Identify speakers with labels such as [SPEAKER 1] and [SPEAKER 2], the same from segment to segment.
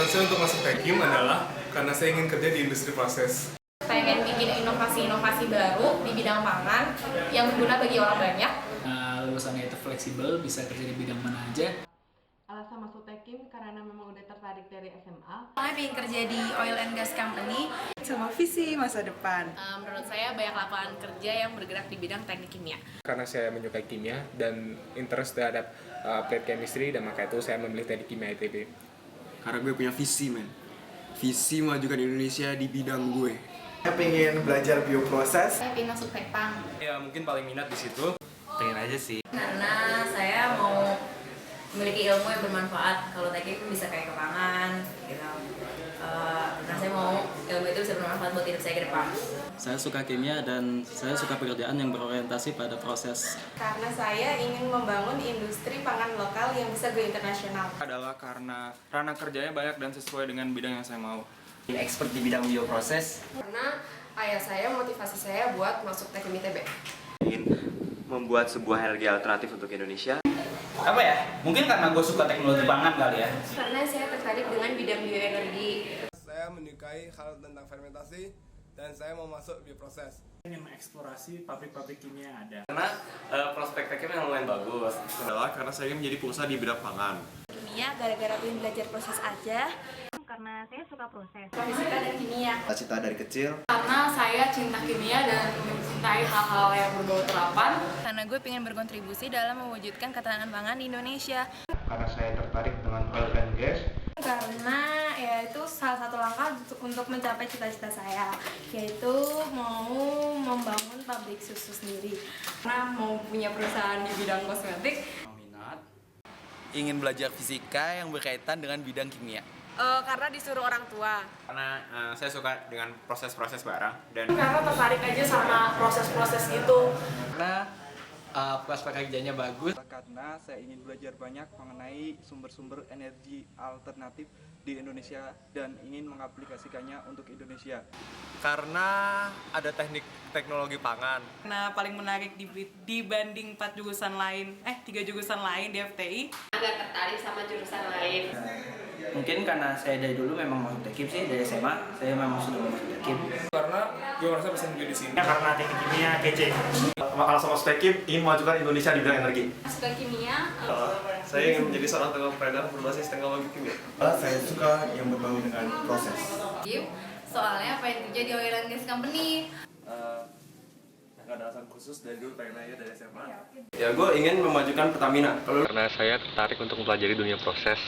[SPEAKER 1] alasan saya untuk masuk Tekim adalah karena saya ingin kerja di industri proses.
[SPEAKER 2] Pengen bikin inovasi-inovasi baru di bidang pangan yang berguna bagi orang banyak.
[SPEAKER 3] Lulusannya itu fleksibel, bisa kerja di bidang mana aja.
[SPEAKER 4] Alasan masuk Tekim karena memang udah tertarik dari SMA.
[SPEAKER 2] Saya pengen kerja di oil and gas company.
[SPEAKER 5] Sama visi masa depan.
[SPEAKER 2] Menurut saya banyak lapangan kerja yang bergerak di bidang teknik kimia.
[SPEAKER 6] Karena saya menyukai kimia dan interest terhadap applied chemistry, dan maka itu saya memilih teknik kimia ITB.
[SPEAKER 7] Karena gue punya visi, men. Visi majukan Indonesia di bidang gue.
[SPEAKER 8] Saya pengen belajar bioproses.
[SPEAKER 2] Saya pengen masuk Tekpang.
[SPEAKER 6] Ya mungkin paling minat di situ.
[SPEAKER 9] Pengen aja sih.
[SPEAKER 10] Karena saya mau memiliki ilmu yang bermanfaat. Kalau Tekim bisa kayak ke pangan, gitu. Karena saya mau ilmu itu bisa bermanfaat buat hidup saya ke depan.
[SPEAKER 11] Saya suka kimia dan saya suka pekerjaan yang berorientasi pada proses.
[SPEAKER 4] Karena saya ingin membangun industri pangan lokal yang bisa go internasional.
[SPEAKER 7] Adalah karena ranah kerjanya banyak dan sesuai dengan bidang yang saya mau.
[SPEAKER 9] Expert di bidang bioproses.
[SPEAKER 4] Karena ayah saya motivasi saya buat masuk Tekim ITB.
[SPEAKER 9] Ingin membuat sebuah energi alternatif untuk Indonesia.
[SPEAKER 3] Apa ya? Mungkin karena gue suka teknologi pangan kali ya.
[SPEAKER 4] Karena saya tertarik dengan bidang bioenergi.
[SPEAKER 1] Saya menyukai hal tentang fermentasi dan saya mau masuk bioproses.
[SPEAKER 3] Ingin mengeksplorasi pabrik-pabrik kimia yang ada.
[SPEAKER 9] Karena prospek Tekim yang lumayan bagus.
[SPEAKER 7] Adalah karena saya ingin menjadi pengusaha di bidang pangan.
[SPEAKER 2] Kimia gara-gara pengen belajar proses aja.
[SPEAKER 10] Karena saya suka proses.
[SPEAKER 2] Fisika dan kimia.
[SPEAKER 8] Cita dari kecil.
[SPEAKER 2] Karena saya cinta kimia dan mencintai hal-hal yang berbau terapan.
[SPEAKER 10] Karena gue pengen berkontribusi dalam mewujudkan ketahanan pangan di Indonesia.
[SPEAKER 8] Karena saya tertarik dengan oil and gas.
[SPEAKER 2] Karena ya itu salah satu langkah untuk mencapai cita-cita saya, yaitu mau membangun pabrik susu sendiri.
[SPEAKER 4] Karena mau punya perusahaan di bidang kosmetik.
[SPEAKER 7] Minat. Ingin belajar fisika yang berkaitan dengan bidang kimia.
[SPEAKER 4] Karena disuruh orang tua.
[SPEAKER 6] Karena saya suka dengan proses-proses barang dan
[SPEAKER 2] Karena tertarik aja sama proses-proses itu.
[SPEAKER 3] Karena prospek kerjanya bagus.
[SPEAKER 7] Karena saya ingin belajar banyak mengenai sumber-sumber energi alternatif di Indonesia dan ingin mengaplikasikannya untuk Indonesia.
[SPEAKER 6] karena ada teknik teknologi pangan.
[SPEAKER 5] Nah, paling menarik dibanding 3 jurusan lain di FTI.
[SPEAKER 4] Agak tertarik sama jurusan lain.
[SPEAKER 3] Mungkin karena saya dari dulu memang mau Tekim sih, dari SMA saya memang sudah mau Tekim.
[SPEAKER 1] Karena gue merasa bisa menjadi di sini.
[SPEAKER 3] Karena teknik kimia kece.
[SPEAKER 9] Alasan masuk Tekim ingin memajukan Indonesia di bidang energi.
[SPEAKER 2] Suka kimia.
[SPEAKER 9] Saya ingin menjadi seorang entrepreneur berbasis teknologi kimia.
[SPEAKER 8] Saya suka yang berbau dengan proses.
[SPEAKER 10] Soalnya pengen kerja di oil and gas company.
[SPEAKER 9] Nggak ada alasan khusus, dari dulu pengen aja dari SMA. Ya, gue ingin memajukan Pertamina.
[SPEAKER 6] Karena saya tertarik untuk mempelajari dunia proses.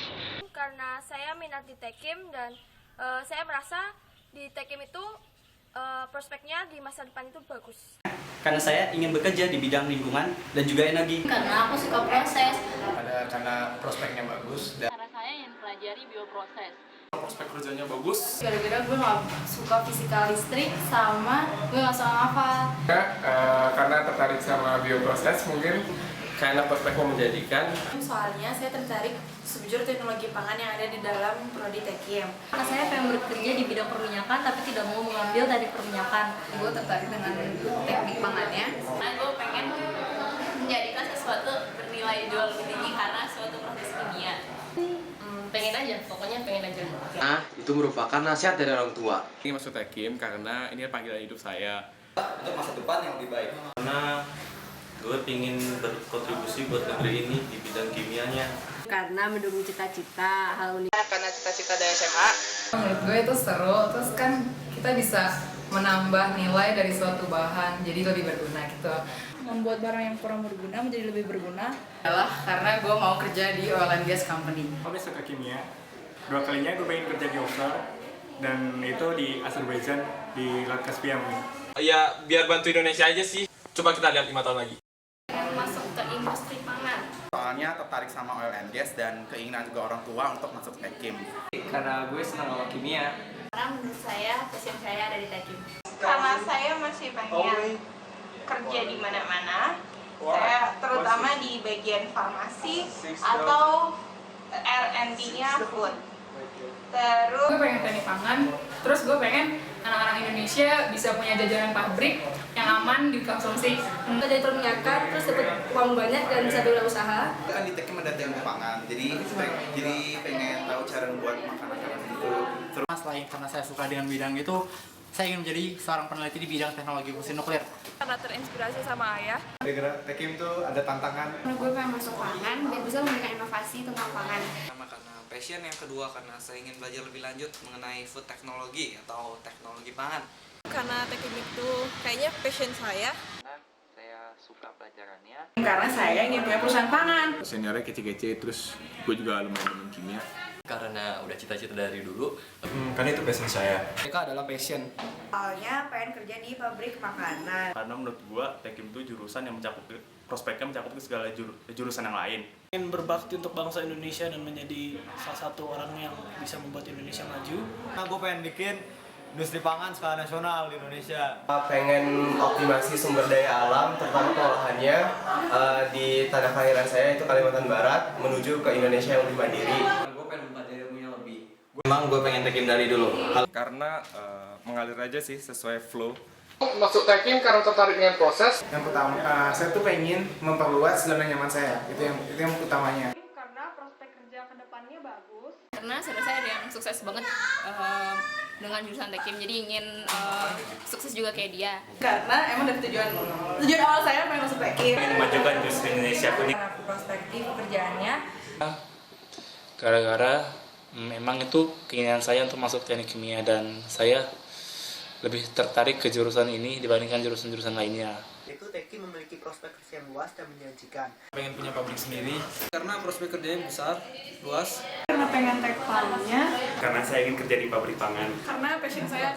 [SPEAKER 2] Karena saya minat di Tekim dan saya merasa di Tekim itu prospeknya di masa depan itu bagus.
[SPEAKER 3] Karena saya ingin bekerja di bidang lingkungan dan juga energi.
[SPEAKER 10] Karena aku suka proses.
[SPEAKER 8] Karena prospeknya bagus.
[SPEAKER 10] Karena saya ingin pelajari bioproses.
[SPEAKER 1] Prospek kerjanya bagus.
[SPEAKER 2] Gara-gara gue gak suka fisika listrik sama gue gak suka ngafal.
[SPEAKER 1] Karena tertarik sama bioproses mungkin.
[SPEAKER 9] Karena prospek mau menjadikan.
[SPEAKER 2] Soalnya saya tertarik subjur teknologi pangan yang ada di dalam prodi Tekim. Karena saya pengen bekerja di bidang perminyakan tapi tidak mau mengambil dari perminyakan. Gue tertarik dengan teknik pangannya.
[SPEAKER 10] Karena gue pengen menjadikan sesuatu bernilai jual lebih tinggi karena suatu proses kimia. Pengen aja, pokoknya pengen aja.
[SPEAKER 9] Nah, itu merupakan nasihat dari orang tua.
[SPEAKER 1] Ingin masuk Tekim karena ini panggilan hidup saya.
[SPEAKER 9] Untuk masa depan yang lebih baik. Karena gue ingin berkontribusi buat negeri ini di bidang kimianya.
[SPEAKER 4] Karena mendukung cita-cita hal unik.
[SPEAKER 5] Karena cita-cita dari SMA.
[SPEAKER 4] Menurut gue itu seru, terus kan kita bisa menambah nilai dari suatu bahan, jadi lebih berguna gitu.
[SPEAKER 5] Membuat barang yang kurang berguna menjadi lebih berguna.
[SPEAKER 4] Adalah karena gue mau kerja di oil and gas company.
[SPEAKER 1] Aku suka kimia. 2 kalinya gue pengen kerja di offshore dan itu di Azerbaijan di Laut Caspian.
[SPEAKER 6] Ya biar bantu Indonesia aja sih. Coba kita lihat 5 tahun lagi.
[SPEAKER 2] Yang masuk ke industri pangan.
[SPEAKER 8] Soalnya tertarik sama oil and gas dan keinginan juga orang tua untuk masuk Tekim.
[SPEAKER 3] Karena gue senang sama kimia.
[SPEAKER 2] Karena menurut saya passion saya ada di Tekim.
[SPEAKER 4] Karena saya masih pengen kerja di mana-mana. Saya terutama di bagian farmasi atau R&D-nya food. Terus gue pengen teknik pangan, terus gue pengen
[SPEAKER 2] anak-anak Indonesia bisa punya jajanan pabrik yang aman dikonsumsi.
[SPEAKER 12] Dari perminyakan, terus dapat uang banyak dan bisa berwirausaha.
[SPEAKER 8] Kan di Tekim ada ilmu pangan, jadi pengen tahu cara membuat makanan-makanan gitu.
[SPEAKER 3] Terus selain karena saya suka dengan bidang itu, saya ingin menjadi seorang peneliti di bidang teknologi fusi nuklir.
[SPEAKER 2] Karena terinspirasi sama ayah.
[SPEAKER 8] Tekim tuh ada tantangan.
[SPEAKER 12] Karena gue pengen masuk pangan, biar bisa memberikan inovasi tentang pangan.
[SPEAKER 13] Karena passion, yang kedua karena saya ingin belajar lebih lanjut mengenai food teknologi atau teknologi pangan.
[SPEAKER 4] Karena teknik itu kayaknya passion saya.
[SPEAKER 13] Saya suka pelajarannya.
[SPEAKER 5] Karena saya ingin punya perusahaan pangan.
[SPEAKER 6] Seniornya kece-kece, terus gue juga lumayan demen kimia.
[SPEAKER 9] Karena udah cita-cita dari dulu.
[SPEAKER 1] Karena itu passion saya.
[SPEAKER 3] Mereka adalah passion.
[SPEAKER 12] Awalnya pengen kerja di pabrik makanan.
[SPEAKER 1] Karena menurut gua Tekim itu jurusan yang prospeknya mencakup ke segala jurusan yang lain.
[SPEAKER 14] Ingin berbakti untuk bangsa Indonesia dan menjadi salah satu orang yang bisa membuat Indonesia maju.
[SPEAKER 3] Nah, gue pengen bikin industri pangan skala nasional di Indonesia.
[SPEAKER 15] Pengen optimasi sumber daya alam, terutama pengolahannya di tanah kelahiran saya itu Kalimantan Barat, menuju ke Indonesia yang lebih mandiri.
[SPEAKER 13] Gue pengen mempelajari ilmunya lebih.
[SPEAKER 9] Memang gue pengen Tekim dari dulu.
[SPEAKER 6] Karena mengalir aja sih sesuai flow.
[SPEAKER 16] Masuk Tekim karena tertarik dengan proses.
[SPEAKER 3] Yang pertama, saya tuh pengen memperluas zona nyaman saya. Itu yang utamanya.
[SPEAKER 4] Karena prospek kerja kedepannya bagus.
[SPEAKER 2] Karena saudara saya ada yang sukses banget dengan jurusan Tekim, jadi ingin sukses juga kayak dia.
[SPEAKER 5] Karena emang dari tujuan awal saya pengen masuk Tekim.
[SPEAKER 1] Ingin memajukan industri Indonesia kuning.
[SPEAKER 12] Perspektif pekerjaannya.
[SPEAKER 11] Gara-gara memang itu keinginan saya untuk masuk teknik kimia dan saya lebih tertarik ke jurusan ini dibandingkan jurusan-jurusan lainnya.
[SPEAKER 3] Itu Tekim memiliki prospek kerja yang luas dan menjanjikan.
[SPEAKER 6] Pengen punya pabrik sendiri.
[SPEAKER 13] Karena prospek kerjanya besar, luas.
[SPEAKER 5] Karena pengen tekvalnya.
[SPEAKER 1] Karena saya ingin kerja di pabrik pangan.
[SPEAKER 5] Karena passion saya